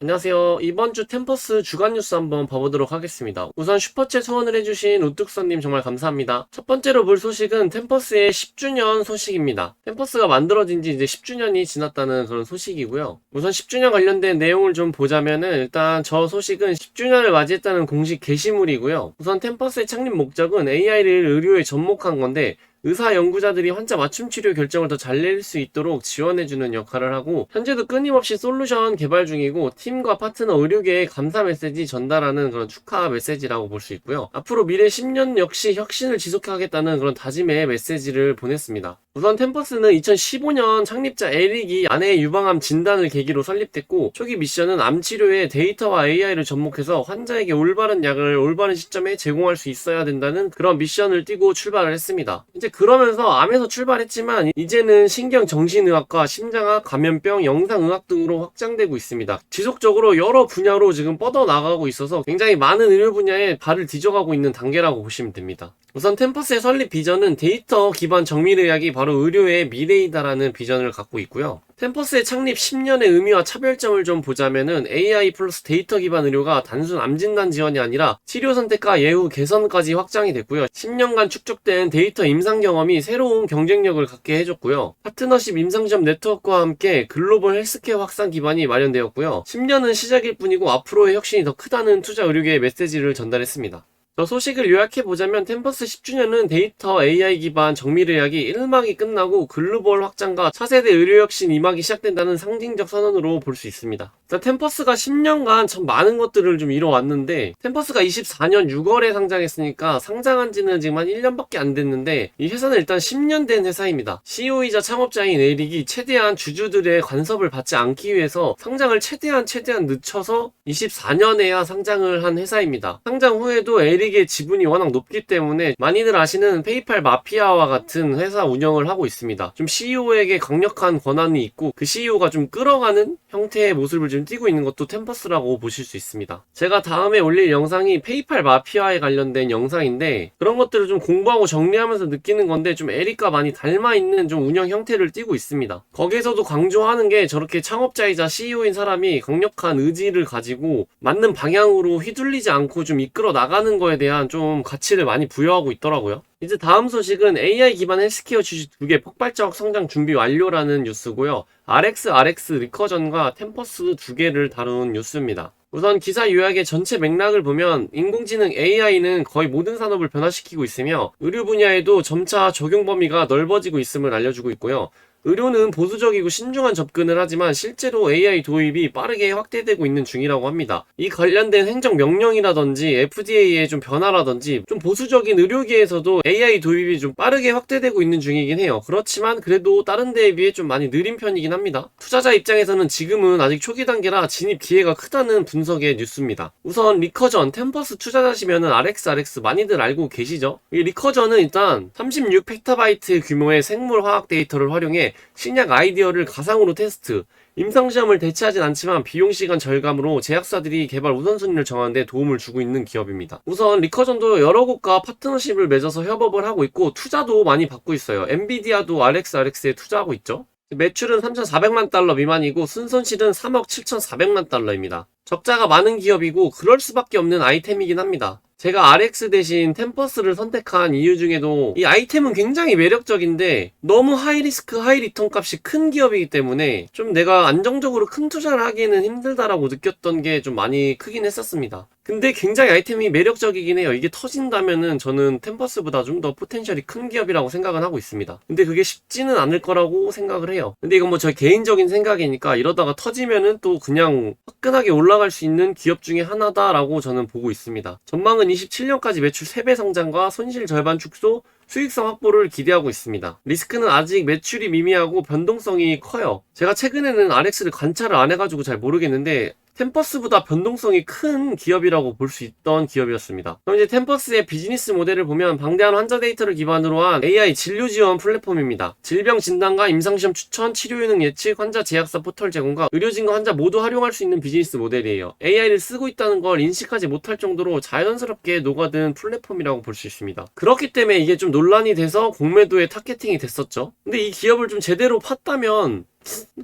안녕하세요. 이번 주 템퍼스 주간 뉴스 한번 봐보도록 하겠습니다. 우선 슈퍼챗 후원을 해주신 우뚝선님 정말 감사합니다. 첫 번째로 볼 소식은 템퍼스의 10주년 소식입니다. 템퍼스가 만들어진 지 이제 10주년이 지났다는 그런 소식이고요. 우선 10주년 관련된 내용을 좀 보자면은 일단 저 소식은 10주년을 맞이했다는 공식 게시물이고요. 우선 템퍼스의 창립 목적은 AI를 의료에 접목한 건데 의사 연구자들이 환자 맞춤 치료 결정을 더 잘 낼 수 있도록 지원해주는 역할을 하고 현재도 끊임없이 솔루션 개발 중이고 팀과 파트너 의료계에 감사 메시지 전달하는 그런 축하 메시지라고 볼 수 있고요. 앞으로 미래 10년 역시 혁신을 지속하겠다는 그런 다짐의 메시지를 보냈습니다. 우선 템퍼스는 2015년 창립자 에릭이 아내의 유방암 진단을 계기로 설립됐고 초기 미션은 암 치료에 데이터와 AI를 접목해서 환자에게 올바른 약을 올바른 시점에 제공할 수 있어야 된다는 그런 미션을 띠고 출발을 했습니다. 이제 그러면서 암에서 출발했지만 이제는 신경정신의학과, 심장학, 감염병, 영상의학 등으로 확장되고 있습니다. 지속적으로 여러 분야로 지금 뻗어나가고 있어서 굉장히 많은 의료 분야에 발을 뒤져가고 있는 단계라고 보시면 됩니다. 우선 템퍼스의 설립 비전은 데이터 기반 정밀의학이 바로 의료의 미래이다라는 비전을 갖고 있고요. 템퍼스의 창립 10년의 의미와 차별점을 좀 보자면은 AI 플러스 데이터 기반 의료가 단순 암 진단 지원이 아니라 치료 선택과 예후 개선까지 확장이 됐고요. 10년간 축적된 데이터 임상 경험이 새로운 경쟁력을 갖게 해줬고요. 파트너십 임상시험 네트워크와 함께 글로벌 헬스케어 확산 기반이 마련되었고요. 10년은 시작일 뿐이고 앞으로의 혁신이 더 크다는 투자 의료계의 메시지를 전달했습니다. 저 소식을 요약해보자면 템퍼스 10주년은 데이터 AI 기반 정밀의학이 1막이 끝나고 글로벌 확장과 차세대 의료혁신 2막이 시작된다는 상징적 선언으로 볼 수 있습니다. 템퍼스가 10년간 참 많은 것들을 좀 이뤄왔는데 템퍼스가 24년 6월에 상장했으니까 상장한 지는 지금 한 1년밖에 안 됐는데 이 회사는 일단 10년 된 회사입니다. CEO이자 창업자인 에릭이 최대한 주주들의 간섭을 받지 않기 위해서 상장을 최대한 늦춰서 24년에야 상장을 한 회사입니다. 상장 후에도 에릭의 지분이 워낙 높기 때문에 많이들 아시는 페이팔 마피아와 같은 회사 운영을 하고 있습니다. 좀 CEO에게 강력한 권한이 있고 그 CEO가 좀 끌어가는 형태의 모습을 좀 띄고 있는 것도 템퍼스라고 보실 수 있습니다. 제가 다음에 올릴 영상이 페이팔 마피아에 관련된 영상인데 그런 것들을 좀 공부하고 정리하면서 느끼는 건데 좀 에릭과 많이 닮아있는 좀 운영 형태를 띠고 있습니다. 거기에서도 강조하는 게 저렇게 창업자이자 CEO인 사람이 강력한 의지를 가지고 맞는 방향으로 휘둘리지 않고 좀 이끌어 나가는 거에 대한 좀 가치를 많이 부여하고 있더라고요. 이제 다음 소식은 AI 기반 헬스케어 주식 2개 폭발적 성장 준비 완료라는 뉴스고요. RX 리커전과 템퍼스 2개를 다룬 뉴스입니다. 우선 기사 요약의 전체 맥락을 보면 인공지능 AI는 거의 모든 산업을 변화시키고 있으며 의료 분야에도 점차 적용 범위가 넓어지고 있음을 알려주고 있고요. 의료는 보수적이고 신중한 접근을 하지만 실제로 AI 도입이 빠르게 확대되고 있는 중이라고 합니다. 이 관련된 행정명령이라든지 FDA의 좀 변화라든지 좀 보수적인 의료계에서도 AI 도입이 좀 빠르게 확대되고 있는 중이긴 해요. 그렇지만 그래도 다른 데에 비해 좀 많이 느린 편이긴 합니다. 투자자 입장에서는 지금은 아직 초기 단계라 진입 기회가 크다는 분석의 뉴스입니다. 우선 리커전, 템퍼스 투자자시면은 RX 많이들 알고 계시죠? 이 리커전은 일단 36펙타바이트 규모의 생물화학 데이터를 활용해 신약 아이디어를 가상으로 테스트, 임상시험을 대체하진 않지만 비용시간 절감으로 제약사들이 개발 우선순위를 정하는 데 도움을 주고 있는 기업입니다. 우선 리커전도 여러 곳과 파트너십을 맺어서 협업을 하고 있고 투자도 많이 받고 있어요. 엔비디아도 RX에 투자하고 있죠. 매출은 3,400만 달러 미만이고 순손실은 3억 7,400만 달러입니다. 적자가 많은 기업이고 그럴 수밖에 없는 아이템이긴 합니다. 제가 RX 대신 템퍼스를 선택한 이유 중에도 이 아이템은 굉장히 매력적인데 너무 하이리스크 하이리턴 값이 큰 기업이기 때문에 좀 내가 안정적으로 큰 투자를 하기에는 힘들다라고 느꼈던 게 좀 많이 크긴 했었습니다. 근데 굉장히 아이템이 매력적이긴 해요. 이게 터진다면은 저는 템퍼스보다 좀 더 포텐셜이 큰 기업이라고 생각은 하고 있습니다. 근데 그게 쉽지는 않을 거라고 생각을 해요. 근데 이건 뭐 저 개인적인 생각이니까 이러다가 터지면은 또 그냥 화끈하게 올라갈 수 있는 기업 중에 하나다라고 저는 보고 있습니다. 전망은 27년까지 매출 3배 성장과 손실 절반 축소, 수익성 확보를 기대하고 있습니다. 리스크는 아직 매출이 미미하고 변동성이 커요. 제가 최근에는 RX를 관찰을 안 해가지고 잘 모르겠는데 템퍼스보다 변동성이 큰 기업이라고 볼 수 있던 기업이었습니다. 그럼 이제 템퍼스의 비즈니스 모델을 보면 방대한 환자 데이터를 기반으로 한 AI 진료 지원 플랫폼입니다. 질병 진단과 임상시험 추천, 치료 효능 예측, 환자 제약사 포털 제공과 의료진과 환자 모두 활용할 수 있는 비즈니스 모델이에요. AI를 쓰고 있다는 걸 인식하지 못할 정도로 자연스럽게 녹아든 플랫폼이라고 볼 수 있습니다. 그렇기 때문에 이게 좀 논란이 돼서 공매도에 타겟팅이 됐었죠. 근데 이 기업을 좀 제대로 팠다면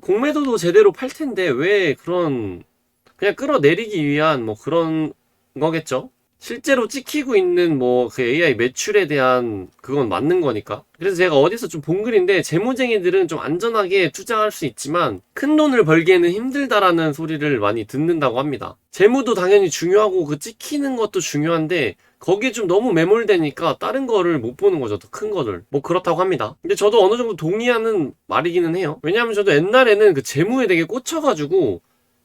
공매도도 제대로 팔 텐데 왜 그런 그냥 끌어내리기 위한 뭐 그런 거겠죠. 실제로 찍히고 있는 뭐 그 AI 매출에 대한 그건 맞는 거니까. 그래서 제가 어디서 좀 본 글인데, 재무쟁이들은 좀 안전하게 투자할 수 있지만 큰 돈을 벌기에는 힘들다라는 소리를 많이 듣는다고 합니다. 재무도 당연히 중요하고 그 찍히는 것도 중요한데 거기에 좀 너무 매몰되니까 다른 거를 못 보는 거죠. 더 큰 거를. 뭐 그렇다고 합니다. 근데 저도 어느 정도 동의하는 말이기는 해요. 왜냐하면 저도 옛날에는 그 재무에 되게 꽂혀가지고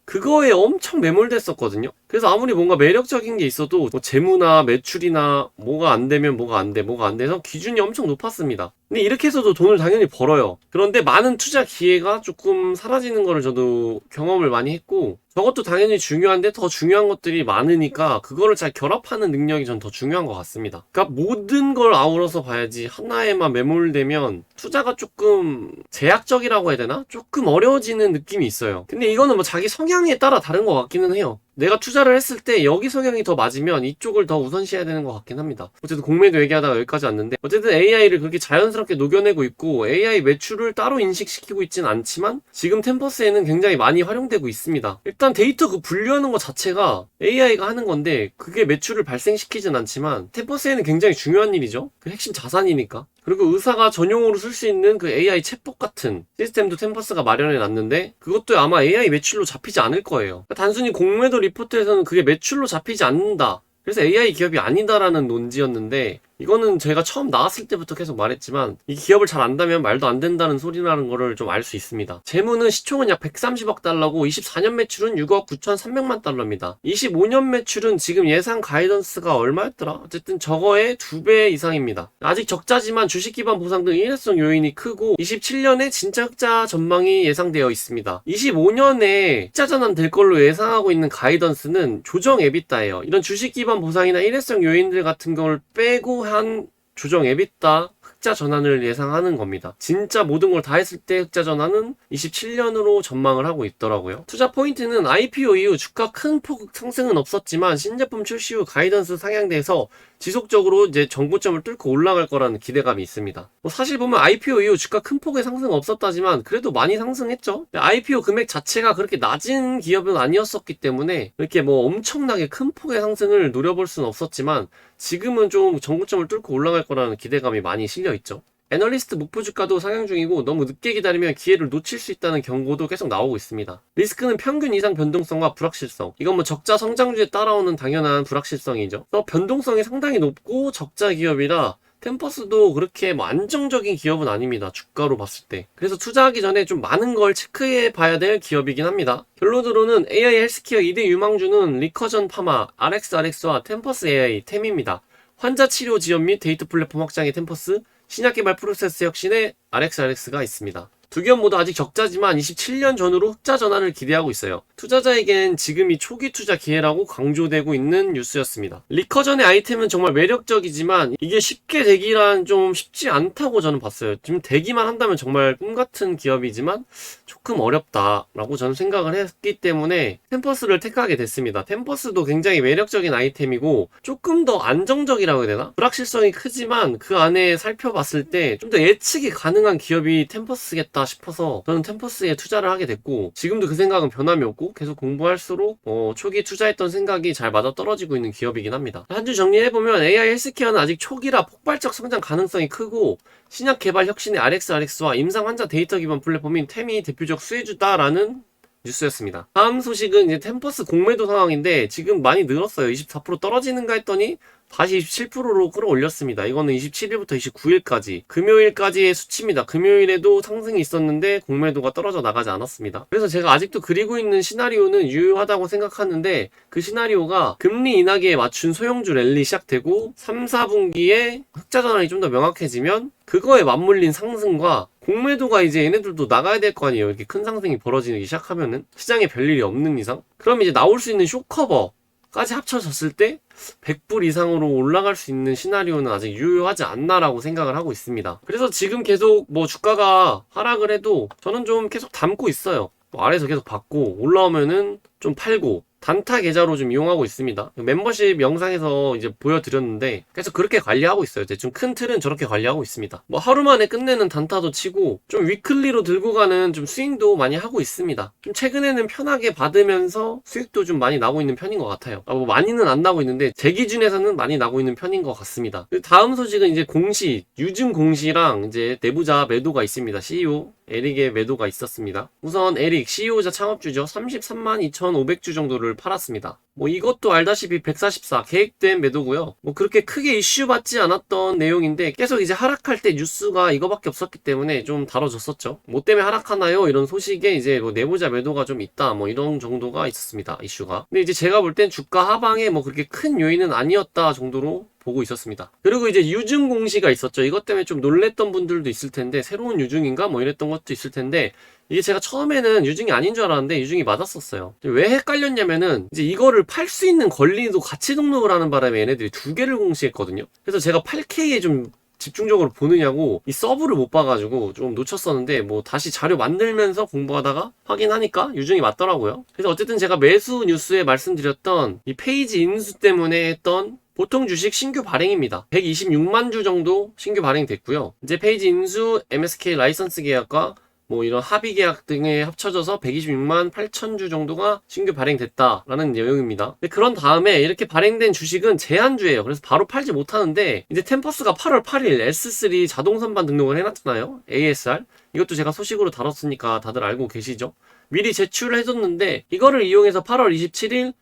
그거에 엄청 매몰됐었거든요. 그래서 아무리 뭔가 매력적인 게 있어도 뭐 재무나 매출이나 뭐가 안 되면 뭐가 안 돼, 뭐가 안 돼서 기준이 엄청 높았습니다. 근데 이렇게 해서도 돈을 당연히 벌어요. 그런데 많은 투자 기회가 조금 사라지는 거를 저도 경험을 많이 했고, 저것도 당연히 중요한데 더 중요한 것들이 많으니까 그거를 잘 결합하는 능력이 전 더 중요한 것 같습니다. 그러니까 모든 걸 아우러서 봐야지 하나에만 매몰되면 투자가 조금 제약적이라고 해야 되나? 조금 어려워지는 느낌이 있어요. 근데 이거는 뭐 자기 성향에 따라 다른 것 같기는 해요. 내가 투자를 했을 때 여기 성향이 더 맞으면 이쪽을 더 우선시해야 되는 것 같긴 합니다. 어쨌든 공매도 얘기하다가 여기까지 왔는데, 어쨌든 AI를 그렇게 자연스럽게 녹여내고 있고 AI 매출을 따로 인식시키고 있진 않지만 지금 템퍼스에는 굉장히 많이 활용되고 있습니다. 일단 데이터 그 분류하는 것 자체가 AI가 하는 건데 그게 매출을 발생시키진 않지만 템퍼스에는 굉장히 중요한 일이죠. 그 핵심 자산이니까. 그리고 의사가 전용으로 쓸 수 있는 그 AI 챗봇 같은 시스템도 템퍼스가 마련해 놨는데 그것도 아마 AI 매출로 잡히지 않을 거예요. 그러니까 단순히 공매도 리포트에서는 그게 매출로 잡히지 않는다, 그래서 AI 기업이 아니다라는 논지였는데, 이거는 제가 처음 나왔을 때부터 계속 말했지만 이 기업을 잘 안다면 말도 안 된다는 소리라는 거를 좀 알 수 있습니다. 재무는 시총은 약 130억 달러고 24년 매출은 6억 9,300만 달러입니다. 25년 매출은 지금 예상 가이던스가 얼마였더라? 어쨌든 저거의 2배 이상입니다. 아직 적자지만 주식 기반 보상 등 일회성 요인이 크고 27년에 진짜 흑자 전망이 예상되어 있습니다. 25년에 흑자 전환 될 걸로 예상하고 있는 가이던스는 조정 에비타예요. 이런 주식 기반 보상이나 일회성 요인들 같은 걸 빼고 한 조정 에비타 흑자 전환을 예상하는 겁니다. 진짜 모든 걸 다 했을 때 흑자 전환은 27년으로 전망을 하고 있더라고요. 투자 포인트는 IPO 이후 주가 큰 폭 상승은 없었지만 신제품 출시 후 가이던스 상향돼서 지속적으로 이제 정고점을 뚫고 올라갈 거라는 기대감이 있습니다. 뭐 사실 보면 IPO 이후 주가 큰 폭의 상승은 없었다지만 그래도 많이 상승했죠. IPO 금액 자체가 그렇게 낮은 기업은 아니었었기 때문에 이렇게 뭐 엄청나게 큰 폭의 상승을 노려볼 수는 없었지만 지금은 좀 정고점을 뚫고 올라갈 거라는 기대감이 많이 실려 있죠. 애널리스트 목표 주가도 상향 중이고 너무 늦게 기다리면 기회를 놓칠 수 있다는 경고도 계속 나오고 있습니다. 리스크는 평균 이상 변동성과 불확실성. 이건 뭐 적자 성장주에 따라오는 당연한 불확실성이죠. 또 변동성이 상당히 높고 적자 기업이라 템퍼스도 그렇게 뭐 안정적인 기업은 아닙니다. 주가로 봤을 때. 그래서 투자하기 전에 좀 많은 걸 체크해 봐야 될 기업이긴 합니다. 결론으로는 AI 헬스케어 2대 유망주는 리커전 파마, RxRx와 템퍼스 AI, 템입니다. 환자 치료 지원 및 데이터 플랫폼 확장의 템퍼스, 신약 개발 프로세스 혁신의 RxRx가 있습니다. 두 기업 모두 아직 적자지만 27년 전으로 흑자 전환을 기대하고 있어요. 투자자에겐 지금이 초기 투자 기회라고 강조되고 있는 뉴스였습니다. 리커전의 아이템은 정말 매력적이지만 이게 쉽게 되기란 좀 쉽지 않다고 저는 봤어요. 지금 되기만 한다면 정말 꿈같은 기업이지만 조금 어렵다라고 저는 생각을 했기 때문에 템퍼스를 택하게 됐습니다. 템퍼스도 굉장히 매력적인 아이템이고 조금 더 안정적이라고 해야 되나? 불확실성이 크지만 그 안에 살펴봤을 때 좀 더 예측이 가능한 기업이 템퍼스겠다 싶어서 저는 템퍼스에 투자를 하게 됐고, 지금도 그 생각은 변함이 없고 계속 공부할수록 초기 투자했던 생각이 잘 맞아떨어지고 있는 기업이긴 합니다. 한 주 정리해보면 AI 헬스케어는 아직 초기라 폭발적 성장 가능성이 크고 신약 개발 혁신의 RxRx와 임상 환자 데이터 기반 플랫폼인 템이 대표적 수혜주다라는 뉴스였습니다. 다음 소식은 이제 템퍼스 공매도 상황인데 지금 많이 늘었어요. 24% 떨어지는가 했더니 다시 27%로 끌어올렸습니다. 이거는 27일부터 29일까지 금요일까지의 수치입니다. 금요일에도 상승이 있었는데 공매도가 떨어져 나가지 않았습니다. 그래서 제가 아직도 그리고 있는 시나리오는 유효하다고 생각하는데, 그 시나리오가 금리 인하기에 맞춘 소형주 랠리 시작되고 3, 4분기에 흑자 전환이 좀 더 명확해지면 그거에 맞물린 상승과 공매도가 이제 얘네들도 나가야 될 거 아니에요. 이렇게 큰 상승이 벌어지기 시작하면은 시장에 별일이 없는 이상, 그럼 이제 나올 수 있는 쇼커버 까지 합쳐졌을 때 100불 이상으로 올라갈 수 있는 시나리오는 아직 유효하지 않나라고 생각을 하고 있습니다. 그래서 지금 계속 뭐 주가가 하락을 해도 저는 좀 계속 담고 있어요. 뭐 아래에서 계속 받고 올라오면은 좀 팔고 단타 계좌로 좀 이용하고 있습니다. 멤버십 영상에서 이제 보여드렸는데 계속 그렇게 관리하고 있어요. 대충 큰 틀은 저렇게 관리하고 있습니다. 뭐 하루 만에 끝내는 단타도 치고 좀 위클리로 들고 가는 좀 스윙도 많이 하고 있습니다. 좀 최근에는 편하게 받으면서 수익도 좀 많이 나고 있는 편인 것 같아요. 뭐 많이는 안 나고 있는데 제 기준에서는 많이 나고 있는 편인 것 같습니다. 다음 소식은 이제 공시, 유증 공시랑 이제 내부자 매도가 있습니다. CEO 에릭의 매도가 있었습니다. 우선 에릭 CEO자 창업주죠. 33만 2,500주 정도를 팔았습니다. 뭐 이것도 알다시피 144 계획된 매도고요. 뭐 그렇게 크게 이슈 받지 않았던 내용인데 계속 이제 하락할 때 뉴스가 이거밖에 없었기 때문에 좀 다뤄졌었죠. 뭐 때문에 하락하나요? 이런 소식에 이제 뭐 내부자 매도가 좀 있다. 뭐 이런 정도가 있었습니다. 이슈가. 근데 이제 제가 볼 땐 주가 하방에 뭐 그렇게 큰 요인은 아니었다 정도로 보고 있었습니다. 그리고 이제 유증 공시가 있었죠. 이것 때문에 좀 놀랬던 분들도 있을 텐데 새로운 유증인가 뭐 이랬던 것도 있을 텐데 이게 제가 처음에는 유증이 아닌 줄 알았는데 유증이 맞았었어요. 왜 헷갈렸냐면은 이제 이거를 팔 수 있는 권리도 같이 등록을 하는 바람에 얘네들이 두 개를 공시했거든요. 그래서 제가 8K에 좀 집중적으로 보느냐고 이 서브를 못 봐가지고 좀 놓쳤었는데 뭐 다시 자료 만들면서 공부하다가 확인하니까 유증이 맞더라고요. 그래서 어쨌든 제가 매수 뉴스에 말씀드렸던 이 페이지 인수 때문에 했던 보통 주식 신규 발행입니다. 126만 주 정도 신규 발행됐고요. 이제 페이지 인수, MSK 라이선스 계약과 뭐 이런 합의 계약 등에 합쳐져서 126만 8천 주 정도가 신규 발행됐다라는 내용입니다. 근데 그런 다음에 이렇게 발행된 주식은 제한주예요. 그래서 바로 팔지 못하는데 이제 템퍼스가 8월 8일 S3 자동선반 등록을 해놨잖아요. ASR. 이것도 제가 소식으로 다뤘으니까 다들 알고 계시죠? 미리 제출을 해줬는데 이거를 이용해서 8월 27일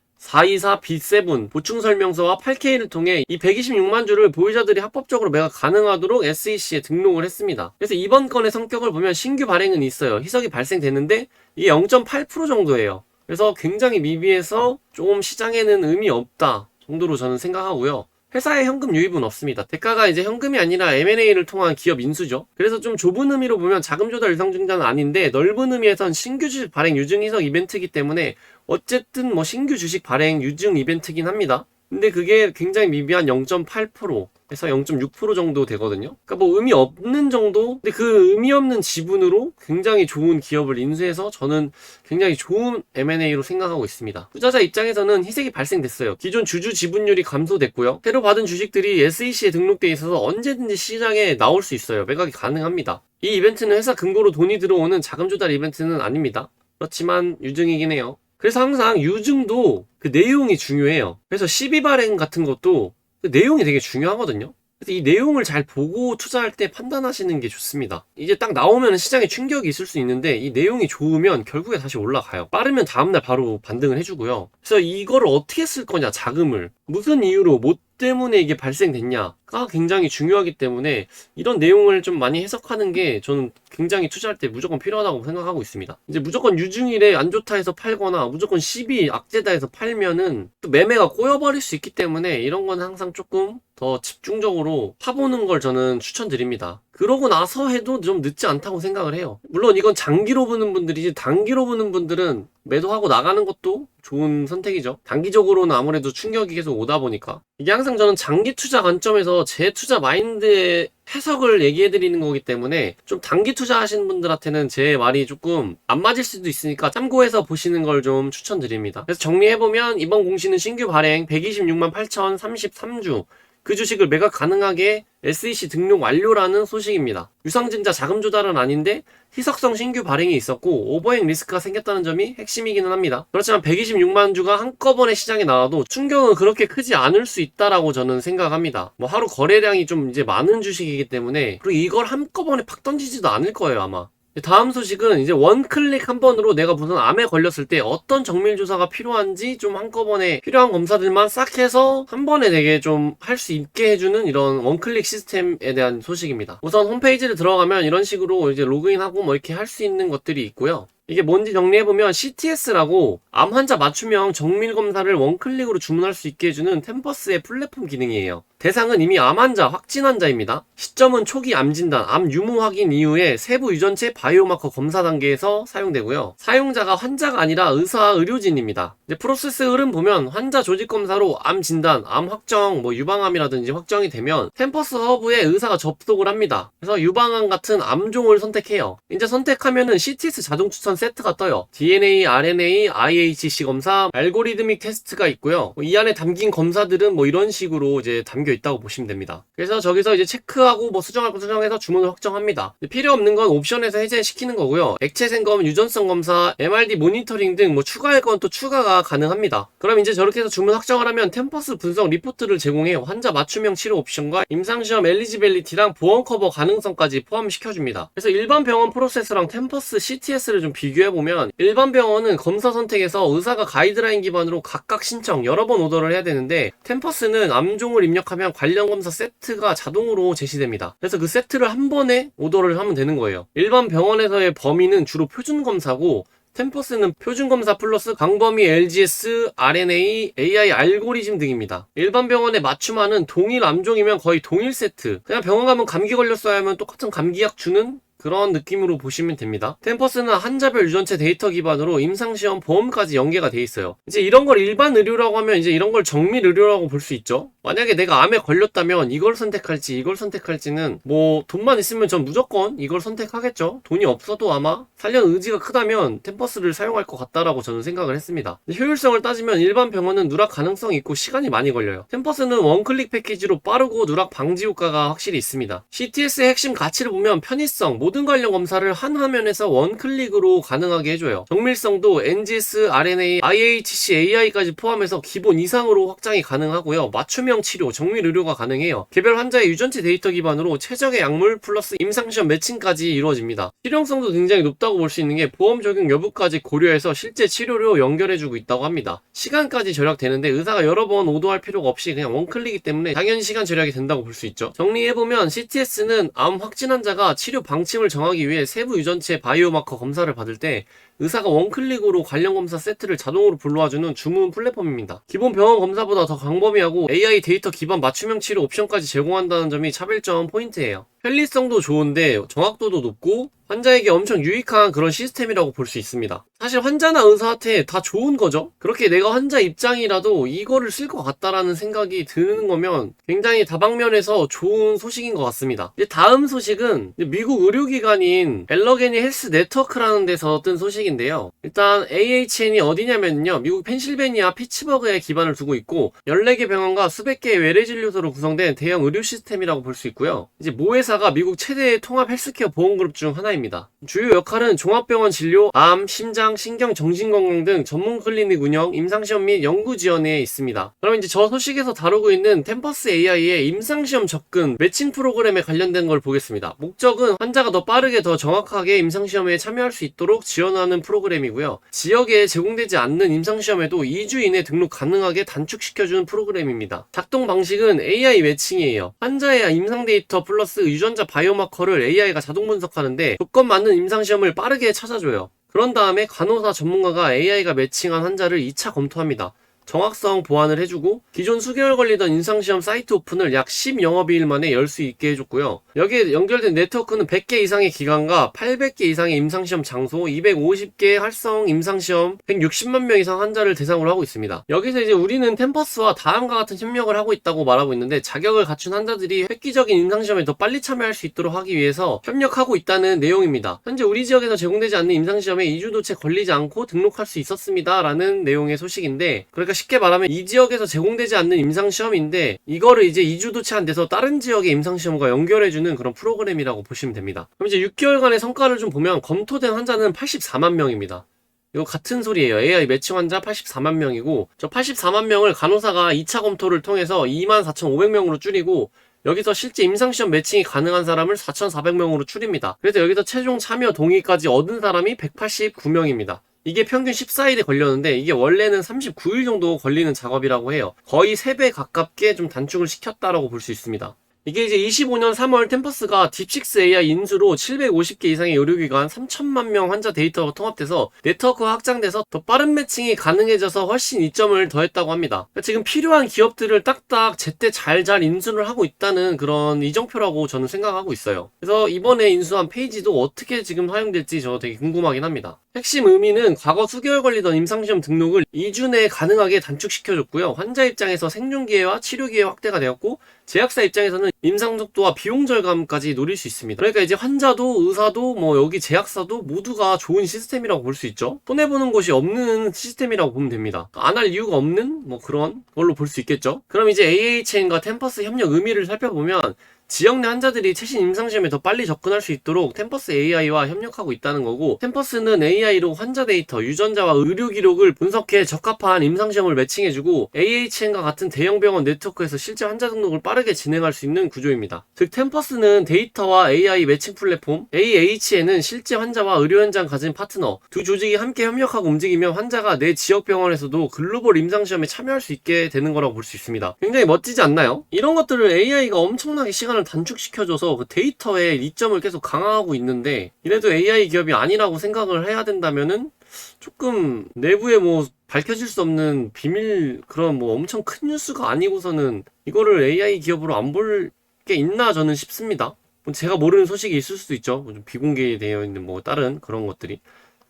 424B7 보충설명서와 8K를 통해 이 126만 주를 보유자들이 합법적으로 매각 가능하도록 SEC에 등록을 했습니다. 그래서 이번 건의 성격을 보면 신규 발행은 있어요. 희석이 발생됐는데 이게 0.8% 정도예요. 그래서 굉장히 미비해서 좀 시장에는 의미 없다 정도로 저는 생각하고요. 회사에 현금 유입은 없습니다. 대가가 이제 현금이 아니라 M&A를 통한 기업 인수죠. 그래서 좀 좁은 의미로 보면 자금 조달 유상증자는 아닌데 넓은 의미에선 신규 주식 발행 유증 희석 이벤트이기 때문에 어쨌든 뭐 신규 주식 발행 유증 이벤트긴 합니다. 근데 그게 굉장히 미비한 0.8%에서 0.6% 정도 되거든요. 그러니까 뭐 의미 없는 정도? 근데 그 의미 없는 지분으로 굉장히 좋은 기업을 인수해서 저는 굉장히 좋은 M&A로 생각하고 있습니다. 투자자 입장에서는 희색이 발생됐어요. 기존 주주 지분율이 감소됐고요. 새로 받은 주식들이 SEC에 등록돼 있어서 언제든지 시장에 나올 수 있어요. 매각이 가능합니다. 이 이벤트는 회사 금고로 돈이 들어오는 자금 조달 이벤트는 아닙니다. 그렇지만 유증이긴 해요. 그래서 항상 유증도 그 내용이 중요해요. 그래서 12발행 같은 것도 그 내용이 되게 중요하거든요. 그래서 이 내용을 잘 보고 투자할 때 판단하시는 게 좋습니다. 이제 딱 나오면 시장에 충격이 있을 수 있는데 이 내용이 좋으면 결국에 다시 올라가요. 빠르면 다음날 바로 반등을 해주고요. 그래서 이거를 어떻게 쓸 거냐, 자금을. 무슨 이유로, 뭐 때문에 이게 발생됐냐가 굉장히 중요하기 때문에 이런 내용을 좀 많이 해석하는 게 저는 굉장히 투자할 때 무조건 필요하다고 생각하고 있습니다. 이제 무조건 유증일에 안 좋다 해서 팔거나 무조건 12 악재다 해서 팔면은 또 매매가 꼬여버릴 수 있기 때문에 이런 건 항상 조금 더 집중적으로 파보는 걸 저는 추천드립니다. 그러고 나서 해도 좀 늦지 않다고 생각을 해요. 물론 이건 장기로 보는 분들이지 단기로 보는 분들은 매도하고 나가는 것도 좋은 선택이죠. 단기적으로는 아무래도 충격이 계속 오다 보니까 이게 항상 저는 장기 투자 관점에서 제 투자 마인드의 해석을 얘기해 드리는 거기 때문에 좀 단기 투자하시는 분들한테는 제 말이 조금 안 맞을 수도 있으니까 참고해서 보시는 걸 좀 추천드립니다. 그래서 정리해보면 이번 공시는 신규 발행 126만 8,033주 그 주식을 매각 가능하게 SEC 등록 완료라는 소식입니다. 유상증자 자금 조달은 아닌데 희석성 신규 발행이 있었고 오버행 리스크가 생겼다는 점이 핵심이기는 합니다. 그렇지만 126만 주가 한꺼번에 시장에 나와도 충격은 그렇게 크지 않을 수 있다라고 저는 생각합니다. 뭐 하루 거래량이 좀 이제 많은 주식이기 때문에 그리고 이걸 한꺼번에 팍 던지지도 않을 거예요 아마. 다음 소식은 이제 원클릭 한 번으로 내가 무슨 암에 걸렸을 때 어떤 정밀 조사가 필요한지 좀 한꺼번에 필요한 검사들만 싹 해서 한 번에 되게 좀 할 수 있게 해주는 이런 원클릭 시스템에 대한 소식입니다. 우선 홈페이지를 들어가면 이런 식으로 이제 로그인하고 뭐 이렇게 할 수 있는 것들이 있고요. 이게 뭔지 정리해보면 CTS라고 암 환자 맞춤형 정밀 검사를 원클릭으로 주문할 수 있게 해주는 템퍼스의 플랫폼 기능이에요. 대상은 이미 암 환자, 확진 환자입니다. 시점은 초기 암 진단, 암 유무 확인 이후에 세부 유전체 바이오마커 검사 단계에서 사용되고요. 사용자가 환자가 아니라 의사, 의료진입니다. 이제 프로세스 흐름 보면 환자 조직 검사로 암 진단, 암 확정, 유방암이라든지 확정이 되면 템퍼스 허브에 의사가 접속을 합니다. 그래서 유방암 같은 암종을 선택해요. 이제 선택하면은 CTS 자동 추천 세트가 떠요. DNA, RNA, IHC 검사, 알고리드믹 테스트가 있고요. 이 안에 담긴 검사들은 이런 식으로 이제 담겨 있다고 보시면 됩니다. 그래서 저기서 이제 체크하고 수정할 거 수정해서 주문을 확정합니다. 필요 없는 건 옵션에서 해제시키는 거고요. 액체 생검, 유전성 검사, MRD 모니터링 등 추가할 건 또 추가가 가능합니다. 그럼 이제 저렇게 해서 주문 확정을 하면 템퍼스 분석 리포트를 제공해요. 환자 맞춤형 치료 옵션과 임상시험 엘리지빌리티랑 보험 커버 가능성까지 포함시켜줍니다. 그래서 일반 병원 프로세스랑 템퍼스 CTS를 좀 비교해보면 일반 병원은 검사 선택에서 의사가 가이드라인 기반으로 각각 신청 여러 번 오더를 해야 되는데 템퍼스는 암종을 입력하면 관련 검사 세트가 자동으로 제시됩니다. 그래서 그 세트를 한 번에 오더를 하면 되는 거예요. 일반 병원에서의 범위는 주로 표준 검사고 템퍼스는 표준 검사 플러스 광범위 LGS, RNA, AI 알고리즘 등입니다. 일반 병원에 맞춤하는 동일 암종이면 거의 동일 세트. 그냥 병원 가면 감기 걸렸어야 하면 똑같은 감기약 주는 그런 느낌으로 보시면 됩니다. 템퍼스는 환자별 유전체 데이터 기반으로 임상시험 보험까지 연계가 돼 있어요. 이제 이런 걸 일반 의료라고 하면 이제 이런 걸 정밀 의료라고 볼 수 있죠. 만약에 내가 암에 걸렸다면 이걸 선택할지 이걸 선택할지는 돈만 있으면 전 무조건 이걸 선택하겠죠. 돈이 없어도 아마 살려는 의지가 크다면 템퍼스를 사용할 것 같다라고 저는 생각을 했습니다. 효율성을 따지면 일반 병원은 누락 가능성이 있고 시간이 많이 걸려요. 템퍼스는 원클릭 패키지로 빠르고 누락 방지 효과가 확실히 있습니다. CTS의 핵심 가치를 보면 편의성, 모든 관련 검사를 한 화면에서 원클릭으로 가능하게 해줘요. 정밀성도 NGS, RNA, IHC, AI까지 포함해서 기본 이상으로 확장이 가능하고요. 맞춤형 치료, 정밀 의료가 가능해요. 개별 환자의 유전체 데이터 기반으로 최적의 약물 플러스 임상시험 매칭까지 이루어집니다. 실용성도 굉장히 높다고 볼 수 있는 게 보험 적용 여부까지 고려해서 실제 치료로 연결해주고 있다고 합니다. 시간까지 절약되는데 의사가 여러 번 오도할 필요가 없이 그냥 원클릭이기 때문에 당연히 시간 절약이 된다고 볼 수 있죠. 정리해보면 CTS는 암 확진 환자가 치료 방침을 정하기 위해 세부 유전체 바이오마커 검사를 받을 때 의사가 원클릭으로 관련 검사 세트를 자동으로 불러와주는 주문 플랫폼입니다. 기본 병원 검사보다 더 광범위하고 AI 데이터 기반 맞춤형 치료 옵션까지 제공한다는 점이 차별점 포인트예요. 편리성도 좋은데 정확도도 높고 환자에게 엄청 유익한 그런 시스템이라고 볼 수 있습니다. 사실 환자나 의사한테 다 좋은 거죠. 그렇게 내가 환자 입장이라도 이거를 쓸 것 같다라는 생각이 드는 거면 굉장히 다방면에서 좋은 소식인 것 같습니다. 이제 다음 소식은 미국 의료기관인 엘러게니 헬스 네트워크라는 데서 뜬 소식인데요. 일단 AHN이 어디냐면요, 미국 펜실베니아 피츠버그에 기반을 두고 있고 14개 병원과 수백 개의 외래 진료소로 구성된 대형 의료 시스템이라고 볼 수 있고요. 이제 모 회사가 미국 최대의 통합 헬스케어 보험그룹 중 하나입니다. 주요 역할은 종합병원 진료, 암, 심장, 신경, 정신건강 등 전문 클리닉 운영, 임상시험 및 연구 지원에 있습니다. 그럼 이제 저 소식에서 다루고 있는 템퍼스 AI의 임상시험 접근, 매칭 프로그램에 관련된 걸 보겠습니다. 목적은 환자가 더 빠르게 더 정확하게 임상시험에 참여할 수 있도록 지원하는 프로그램이고요. 지역에 제공되지 않는 임상시험에도 2주 이내 등록 가능하게 단축시켜주는 프로그램입니다. 작동 방식은 AI 매칭이에요. 환자의 임상 데이터 플러스 유전자 바이오마커를 AI가 자동 분석하는데 조건 맞는 임상시험을 빠르게 찾아줘요. 그런 다음에 간호사 전문가가 AI가 매칭한 환자를 2차 검토합니다. 정확성 보완을 해주고 기존 수개월 걸리던 임상시험 사이트 오픈을 약 10영업일 만에 열 수 있게 해줬고요. 여기에 연결된 네트워크는 100개 이상의 기관과 800개 이상의 임상시험 장소, 250개 활성 임상시험, 160만 명 이상 환자를 대상으로 하고 있습니다. 여기서 이제 우리는 템퍼스와 다음과 같은 협력을 하고 있다고 말하고 있는데, 자격을 갖춘 환자들이 획기적인 임상시험에 더 빨리 참여할 수 있도록 하기 위해서 협력하고 있다는 내용입니다. 현재 우리 지역에서 제공되지 않는 임상시험에 2주도 채 걸리지 않고 등록할 수 있었습니다 라는 내용의 소식인데, 그러니까 쉽게 말하면 이 지역에서 제공되지 않는 임상시험인데 이거를 이제 2주도 채 안 돼서 다른 지역의 임상시험과 연결해주는 그런 프로그램이라고 보시면 됩니다. 그럼 이제 6개월간의 성과를 좀 보면 검토된 환자는 84만 명입니다. 이거 같은 소리예요. AI 매칭 환자 84만 명이고, 저 84만 명을 간호사가 2차 검토를 통해서 24,500명으로 줄이고, 여기서 실제 임상시험 매칭이 가능한 사람을 4,400명으로 줄입니다. 그래서 여기서 최종 참여 동의까지 얻은 사람이 189명입니다. 이게 평균 14일에 걸렸는데 이게 원래는 39일 정도 걸리는 작업이라고 해요. 거의 3배 가깝게 좀 단축을 시켰다라고 볼 수 있습니다. 이게 이제 25년 3월 템퍼스가 딥6 AI 인수로 750개 이상의 의료기관 3천만 명 환자 데이터가 통합돼서 네트워크가 확장돼서 더 빠른 매칭이 가능해져서 훨씬 이점을 더했다고 합니다. 그러니까 지금 필요한 기업들을 딱딱 제때 잘 인수를 하고 있다는 그런 이정표라고 저는 생각하고 있어요. 그래서 이번에 인수한 페이지도 어떻게 지금 사용될지 저 되게 궁금하긴 합니다. 핵심 의미는 과거 수개월 걸리던 임상시험 등록을 2주 내에 가능하게 단축시켜줬고요. 환자 입장에서 생존기회와 치료기회 확대가 되었고, 제약사 입장에서는 임상 속도와 비용 절감까지 노릴 수 있습니다. 그러니까 이제 환자도 의사도 여기 제약사도 모두가 좋은 시스템이라고 볼 수 있죠. 손해보는 곳이 없는 시스템이라고 보면 됩니다. 안 할 이유가 없는 그런 걸로 볼 수 있겠죠. 그럼 이제 AHN과 템퍼스 협력 의미를 살펴보면, 지역 내 환자들이 최신 임상시험에 더 빨리 접근할 수 있도록 템퍼스 AI와 협력하고 있다는 거고, 템퍼스는 AI로 환자 데이터, 유전자와 의료 기록을 분석해 적합한 임상시험을 매칭해주고, AHN과 같은 대형 병원 네트워크에서 실제 환자 등록을 빠르게 진행할 수 있는 구조입니다. 즉 템퍼스는 데이터와 AI 매칭 플랫폼, AHN은 실제 환자와 의료 현장 가진 파트너, 두 조직이 함께 협력하고 움직이면 환자가 내 지역 병원에서도 글로벌 임상시험에 참여할 수 있게 되는 거라고 볼 수 있습니다. 굉장히 멋지지 않나요? 이런 것들을 AI가 엄청나게 시간을 단축시켜줘서 그 데이터의 이점을 계속 강화하고 있는데, 이래도 AI 기업이 아니라고 생각을 해야 된다면은 조금 내부에 밝혀질 수 없는 비밀, 그런 엄청 큰 뉴스가 아니고서는 이거를 AI 기업으로 안 볼 게 있나 저는 싶습니다. 제가 모르는 소식이 있을 수도 있죠. 좀 비공개되어 있는 다른 그런 것들이.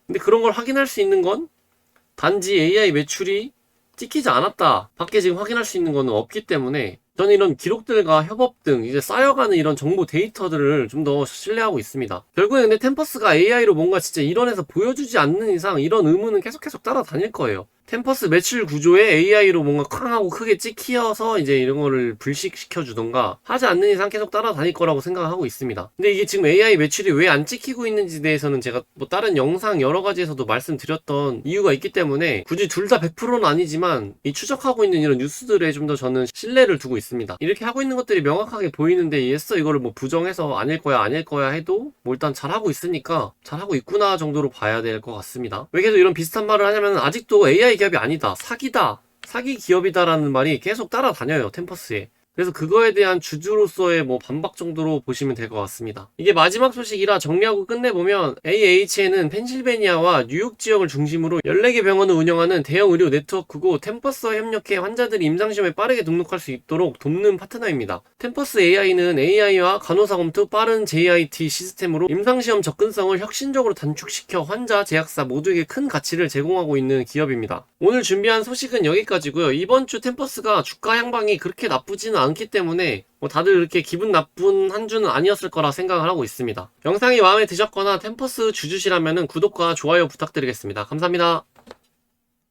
근데 그런 걸 확인할 수 있는 건 단지 AI 매출이 찍히지 않았다 밖에 지금 확인할 수 있는 거는 없기 때문에, 저는 이런 기록들과 협업 등 이제 쌓여가는 이런 정보 데이터들을 좀 더 신뢰하고 있습니다. 결국에 근데 템퍼스가 AI로 뭔가 진짜 일원에서 보여주지 않는 이상 이런 의문은 계속 따라다닐 거예요. 템퍼스 매출 구조에 AI로 뭔가 쾅하고 크게 찍혀서 이제 이런 거를 불식시켜 주던가 하지 않는 이상 계속 따라다닐 거라고 생각하고 있습니다. 근데 이게 지금 AI 매출이 왜 안 찍히고 있는지에 대해서는 제가 다른 영상 여러 가지에서도 말씀드렸던 이유가 있기 때문에 굳이 둘 다 100%는 아니지만 이 추적하고 있는 이런 뉴스들에 좀 더 저는 신뢰를 두고 있습니다. 이렇게 하고 있는 것들이 명확하게 보이는데 얘서 이거를 부정해서 아닐 거야 해도 일단 잘하고 있으니까 잘하고 있구나 정도로 봐야 될 것 같습니다. 왜 계속 이런 비슷한 말을 하냐면, 아직도 AI 기업이 아니다, 사기다, 사기 기업이다라는 말이 계속 따라다녀요, 템퍼스에. 그래서 그거에 대한 주주로서의 반박 정도로 보시면 될 것 같습니다. 이게 마지막 소식이라 정리하고 끝내보면, AHN은 펜실베니아와 뉴욕 지역을 중심으로 14개 병원을 운영하는 대형 의료 네트워크고, 템퍼스와 협력해 환자들이 임상시험에 빠르게 등록할 수 있도록 돕는 파트너입니다. 템퍼스 AI는 AI와 간호사 검토 빠른 JIT 시스템으로 임상시험 접근성을 혁신적으로 단축시켜 환자, 제약사 모두에게 큰 가치를 제공하고 있는 기업입니다. 오늘 준비한 소식은 여기까지고요. 이번 주 템퍼스가 주가 향방이 그렇게 나쁘지는 않기 때문에 다들 이렇게 기분 나쁜 한 주는 아니었을 거라 생각을 하고 있습니다. 영상이 마음에 드셨거나 템퍼스 주주시라면 구독과 좋아요 부탁드리겠습니다. 감사합니다.